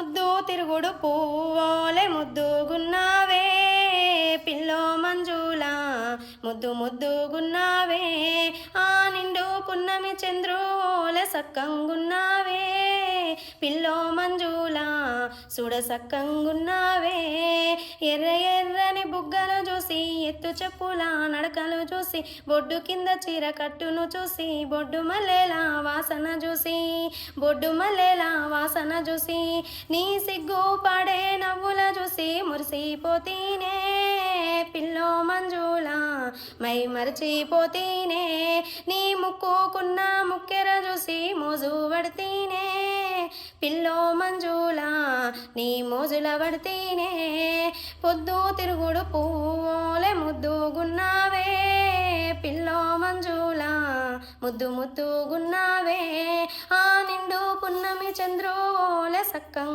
పొద్దు తిరుగుడు పువ్వోలే ముద్దుగున్నావే పిల్లో మంజులా ముద్దు ముద్దుగున్నావే ఆ నిండు పున్నమి చంద్రులే సక్కంగున్నావే పిల్లో మంజులా సుడ సక్కంగున్నావే ఎర్ర ఎర్రని బుగ్గలు చూసి ఎత్తు చెప్పుల నడకలు చూసి బొడ్డు కింద చీర కట్టును చూసి బొడ్డు మల్లెల వాసన చూసి బొడ్డు మల్లెల వాసన చూసి నీ సిగ్గు పడే నవ్వుల చూసి మురిసిపోతీనే పిల్లో మంజులా మై మరచిపోతీనే నీ ముక్కుకున్న ముక్కెర చూసి మోజు పడితేనే పిల్లో మంజులా నీ మోజుల పడితేనే పొద్దు తిరుగుడు పువ్వులే ముద్దుగున్నావే పిల్లో మంజులా ముద్దు ముద్దుగున్నావే ఆ నిండు పున్నమి చంద్రులే సక్కంగా